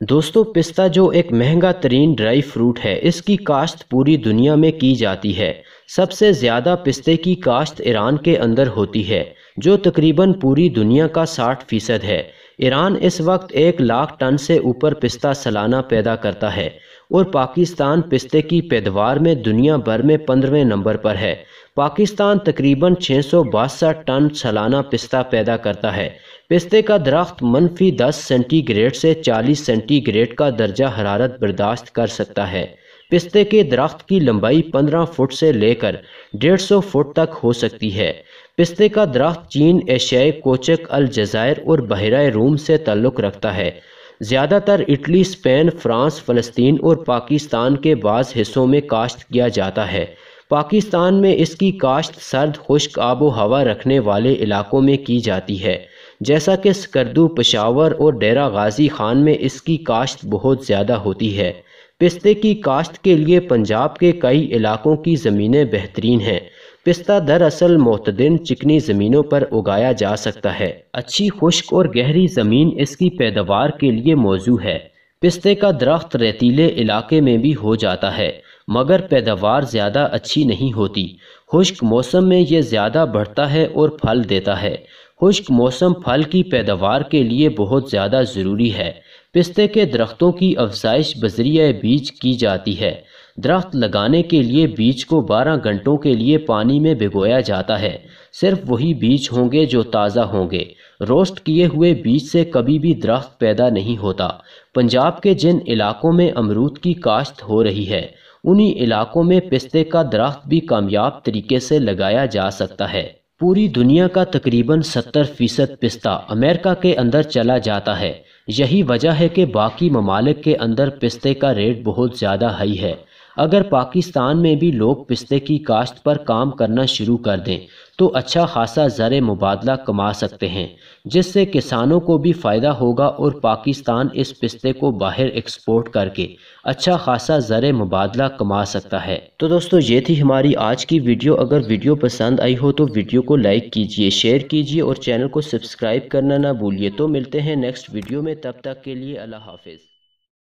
دوستو پستہ جو ایک مہنگا ترین ڈرائی فروٹ ہے، اس کی کاشت پوری دنیا میں کی جاتی ہے۔ سب سے زیادہ پستے کی کاشت ایران کے اندر ہوتی ہے، جو تقریباً پوری دنیا کا 60% ہے۔ ایران اس وقت 1,00,000 ٹن سے اوپر پستہ سالانہ پیدا کرتا ہے اور پاکستان پستے کی پیداوار میں دنیا بھر میں 15ویں نمبر پر ہے۔ پاکستان تقریباً 662 ٹن سالانہ پستہ پیدا کرتا ہے۔ پستے کا درخت -10 سینٹی گریڈ سے 40 سینٹی گریڈ کا درجہ حرارت برداشت کر سکتا ہے۔ پستے کے درخت کی لمبائی 15 فٹ سے لے کر 150 فٹ تک ہو سکتی ہے۔ پستے کا درخت چین، ایشیائے کوچک، الجزائر اور بحیرہ روم سے تعلق رکھتا ہے۔ زیادہ تر اٹلی، اسپین، فرانس، فلسطین اور پاکستان کے بعض حصوں میں کاشت کیا جاتا ہے۔ پاکستان میں اس کی کاشت سرد خشک آب و ہوا رکھنے والے علاقوں میں کی جاتی ہے، جیسا کہ سکردو، پشاور اور ڈیرہ غازی خان میں اس کی کاشت بہت زیادہ ہوتی ہے۔ پستے کی کاشت کے لیے پنجاب کے کئی علاقوں کی زمینیں بہترین ہیں۔ پستہ دراصل معتدل چکنی زمینوں پر اگایا جا سکتا ہے۔ اچھی خشک اور گہری زمین اس کی پیداوار کے لیے موزوں ہے۔ پستے کا درخت ریتیلے علاقے میں بھی ہو جاتا ہے، مگر پیداوار زیادہ اچھی نہیں ہوتی۔ خشک موسم میں یہ زیادہ بڑھتا ہے اور پھل دیتا ہے۔ خشک موسم پھل کی پیداوار کے لیے بہت زیادہ ضروری ہے۔ پستے کے درختوں کی افزائش بذریعہ بیج کی جاتی ہے۔ درخت لگانے کے لیے بیج کو 12 گھنٹوں کے لیے پانی میں بھگویا جاتا ہے۔ صرف وہی بیج ہوں گے جو تازہ ہوں گے۔ روسٹ کیے ہوئے بیج سے کبھی بھی درخت پیدا نہیں ہوتا۔ پنجاب کے جن علاقوں میں امرود کی کاشت ہو رہی ہے، انہی علاقوں میں پستے کا درخت بھی کامیاب طریقے سے لگایا جا سکتا ہے۔ پوری دنیا کا تقریباً 70% پستہ امریکہ کے اندر چلا جاتا ہے۔ یہی وجہ ہے کہ باقی ممالک کے اندر پستے کا ریٹ بہت زیادہ ہائی ہے۔ اگر پاکستان میں بھی لوگ پستے کی کاشت پر کام کرنا شروع کر دیں تو اچھا خاصا زر مبادلہ کما سکتے ہیں، جس سے کسانوں کو بھی فائدہ ہوگا اور پاکستان اس پستے کو باہر ایکسپورٹ کر کے اچھا خاصا زر مبادلہ کما سکتا ہے۔ تو دوستو یہ تھی ہماری آج کی ویڈیو۔ اگر ویڈیو پسند آئی ہو تو ویڈیو کو لائک کیجئے، شیئر کیجئے اور چینل کو سبسکرائب کرنا نہ بھولیے۔ تو ملتے ہیں نیکسٹ ویڈیو میں، تب تک کے لیے اللہ حافظ۔